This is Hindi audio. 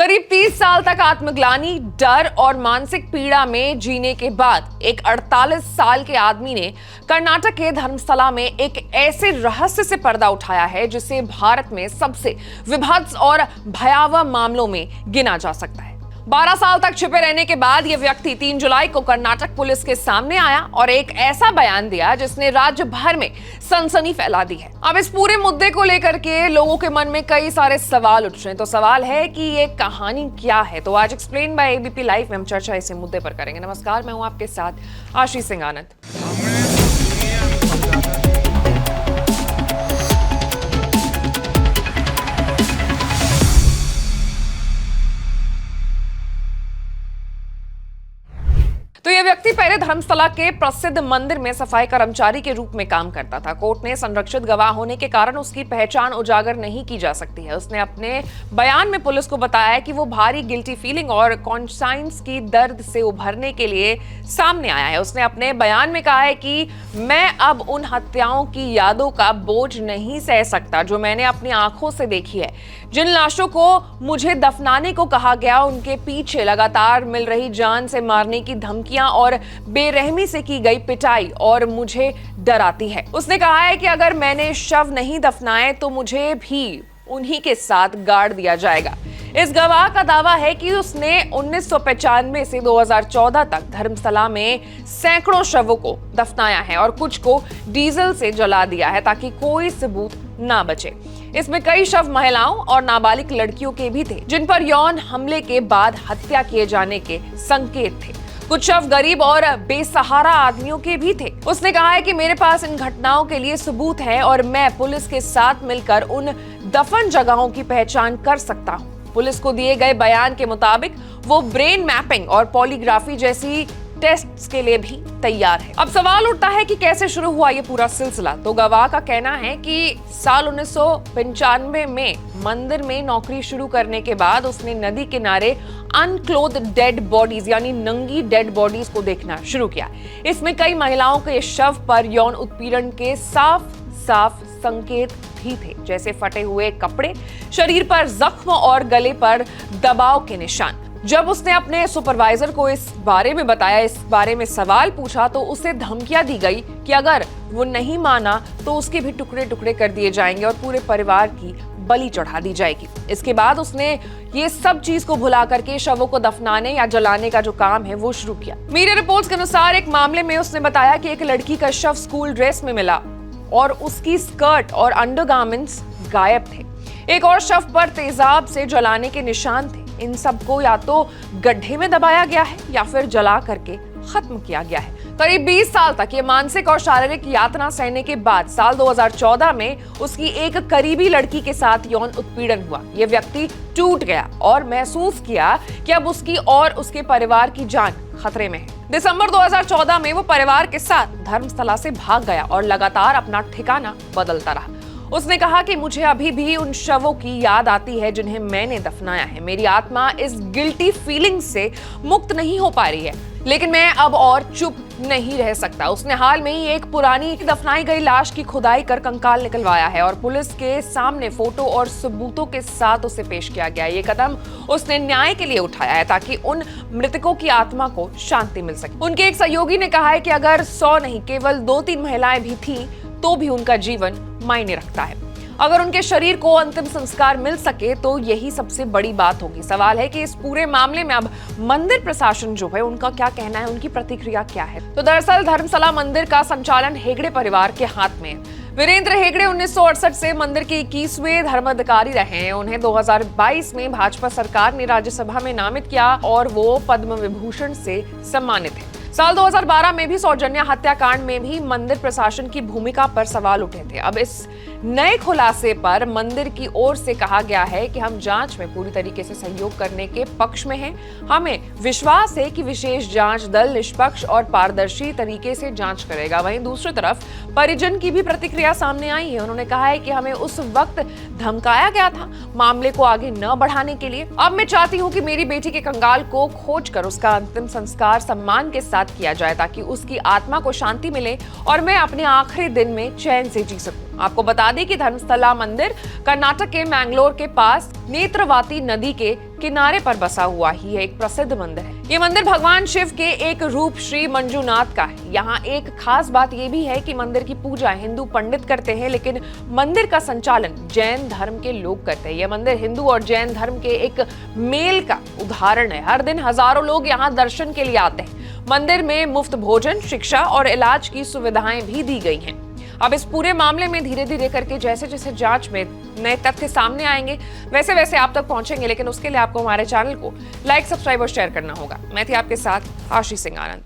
करीब 30 साल तक आत्मग्लानि, डर और मानसिक पीड़ा में जीने के बाद एक 48 साल के आदमी ने कर्नाटक के धर्मस्थला में एक ऐसे रहस्य से पर्दा उठाया है जिसे भारत में सबसे विभत्स और भयावह मामलों में गिना जा सकता है। 12 साल तक छिपे रहने के बाद यह व्यक्ति 3 जुलाई को कर्नाटक पुलिस के सामने आया और एक ऐसा बयान दिया जिसने राज्य भर में सनसनी फैला दी है। अब इस पूरे मुद्दे को लेकर के लोगों के मन में कई सारे सवाल उठ रहे हैं। तो सवाल है कि ये कहानी क्या है। तो आज एक्सप्लेन बाय एबीपी लाइव में हम चर्चा इसी मुद्दे पर करेंगे। नमस्कार, मैं हूं आपके साथ आशीष सिंह आनंद। तो यह व्यक्ति पहले धर्मस्थला के प्रसिद्ध मंदिर में सफाई कर्मचारी के रूप में काम करता था। कोर्ट ने संरक्षित गवाह होने के कारण उसकी पहचान उजागर नहीं की जा सकती है। उसने अपने बयान में पुलिस को बताया कि वो भारी गिल्टी फीलिंग और कॉन्साइंस की दर्द से उभरने के लिए सामने आया है। उसने अपने बयान में कहा है कि मैं अब उन हत्याओं की यादों का बोझ नहीं सह सकता जो मैंने अपनी आंखों से देखी है। जिन लाशों को मुझे दफनाने को कहा गया, उनके पीछे लगातार मिल रही जान से मारने की धमकियां और बेरहमी से की गई पिटाई और मुझे डराती है। उसने कहा है कि अगर मैंने शव नहीं दफनाए तो मुझे भी उन्हीं के साथ गाड़ दिया जाएगा। इस गवाह का दावा है कि उसने 1995 से 2014 तक धर्मस्थला में सैकड़ों शवों को दफनाया है और कुछ को डीजल से जला दिया है ताकि कोई सबूत ना बचे। इसमें कई शव महिलाओं और नाबालिग लड़कियों के भी थे जिन पर यौन हमले के बाद हत्या किए जाने के संकेत थे। कुछ शव गरीब और बेसहारा आदमियों के भी थे। उसने कहा है कि मेरे पास इन घटनाओं के लिए सबूत है और मैं पुलिस के साथ मिलकर उन दफन जगहों की पहचान कर सकता हूं। पुलिस को दिए गए बयान के मुताबिक वो ब्रेन मैपिंग और पॉलीग्राफी जैसी टेस्ट्स के लिए भी तैयार है। अब सवाल उठता है कि कैसे शुरू हुआ ये पूरा सिलसिला। तो गवाह का कहना है कि साल 1995 में मंदिर में नौकरी शुरू करने के बाद उसने नदी किनारे अनक्लोथ डेड बॉडीज यानी नंगी डेड बॉडीज को देखना शुरू किया। इसमें कई महिलाओं के शव पर यौन उत्पीड़न के साफ संकेत भी थे, जैसे फटे हुए कपड़े, शरीर पर जख्म और गले पर दबाव के निशान। जब उसने अपने सुपरवाइजर को इस बारे में बताया, इस बारे में सवाल पूछा, तो उसे धमकियां दी गई कि अगर वो नहीं माना तो उसके भी टुकड़े टुकड़े कर दिए जाएंगे और पूरे परिवार की बलि चढ़ा दी जाएगी। इसके बाद उसने ये सब चीज को भुला करके शवों को दफनाने या जलाने का जो काम है वो शुरू किया। मीडिया रिपोर्ट्स के अनुसार एक मामले में उसने बताया कि एक लड़की का शव स्कूल ड्रेस में मिला और उसकी स्कर्ट और अंडरगारमेंट्स गायब थे। एक और शव पर तेजाब से जलाने के निशान थे। इन सबको या तो गड्ढे में दबाया गया है या फिर जला करके खत्म किया गया है। करीब 20 साल तक ये मानसिक और शारीरिक यातना सहने के बाद साल 2014 में उसकी एक करीबी लड़की के साथ यौन उत्पीड़न हुआ। ये व्यक्ति टूट गया और महसूस किया कि अब उसकी और उसके परिवार की जान खतरे में है। दिसंबर 2014 में वो परिवार के साथ धर्मस्थला से भाग गया और लगातार अपना ठिकाना बदलता रहा। उसने कहा कि मुझे अभी भी उन शवों की याद आती है जिन्हें मैंने दफनाया है। मेरी आत्मा इस गिल्टी फीलिंग से मुक्त नहीं हो पा रही है, लेकिन मैं अब और चुप नहीं रह सकता। उसने हाल में ही एक पुरानी दफनाई गई लाश की खुदाई कर कंकाल निकलवाया है और पुलिस के सामने फोटो और सबूतों के साथ उसे पेश किया गया। ये कदम उसने न्याय के लिए उठाया है ताकि उन मृतकों की आत्मा को शांति मिल सके। उनके एक सहयोगी ने कहा है कि अगर 100 नहीं केवल 2-3 महिलाएं भी थी तो भी उनका जीवन मायने रखता है। अगर उनके शरीर को अंतिम संस्कार मिल सके तो यही सबसे बड़ी बात होगी। सवाल है कि इस पूरे मामले में अब मंदिर प्रशासन जो है उनका क्या कहना है, उनकी प्रतिक्रिया क्या है। तो दरअसल धर्मस्थला मंदिर का संचालन हेगड़े परिवार के हाथ में है। वीरेंद्र हेगड़े 1968 से मंदिर के 21वें धर्माधिकारी रहे हैं। उन्हें 2022 में भाजपा सरकार ने राज्यसभा में नामित किया और वो पद्म विभूषण से सम्मानित है। साल 2012 में भी सौजन्या हत्याकांड में भी मंदिर प्रशासन की भूमिका पर सवाल उठे थे। अब इस नए खुलासे पर मंदिर की ओर से कहा गया है कि हम जांच में पूरी तरीके से सहयोग करने के पक्ष में हैं। हमें विश्वास है कि विशेष जांच दल निष्पक्ष और पारदर्शी तरीके से जांच करेगा। वहीं दूसरी तरफ परिजन की भी प्रतिक्रिया सामने आई है। उन्होंने कहा है कि हमें उस वक्त धमकाया गया था मामले को आगे न बढ़ाने के लिए। अब मैं चाहती हूँ कि मेरी बेटी के कंगाल को खोज कर उसका अंतिम संस्कार सम्मान के साथ साथ किया जाए ताकि उसकी आत्मा को शांति मिले और मैं अपने आखिरी दिन में चैन से जी सकूं। आपको बता दें कि धर्मस्थला मंदिर कर्नाटक के मैंगलोर के पास नेत्रवाती नदी के किनारे पर बसा हुआ ही एक प्रसिद्ध मंदिर है। ये मंदिर भगवान शिव के एक रूप श्री मंजुनाथ का है। यहाँ एक खास बात ये भी है कि मंदिर की पूजा हिंदू पंडित करते हैं, लेकिन मंदिर का संचालन जैन धर्म के लोग करते हैं। यह मंदिर हिंदू और जैन धर्म के एक मेल का उदाहरण है। हर दिन हजारों लोग यहाँ दर्शन के लिए आते हैं। मंदिर में मुफ्त भोजन, शिक्षा और इलाज की सुविधाएं भी दी गई हैं। अब इस पूरे मामले में धीरे धीरे करके जैसे जैसे जांच में नए तथ्य सामने आएंगे वैसे वैसे आप तक पहुंचेंगे, लेकिन उसके लिए आपको हमारे चैनल को लाइक, सब्सक्राइब और शेयर करना होगा। मैं थी आपके साथ आशीष सिंह आनंद।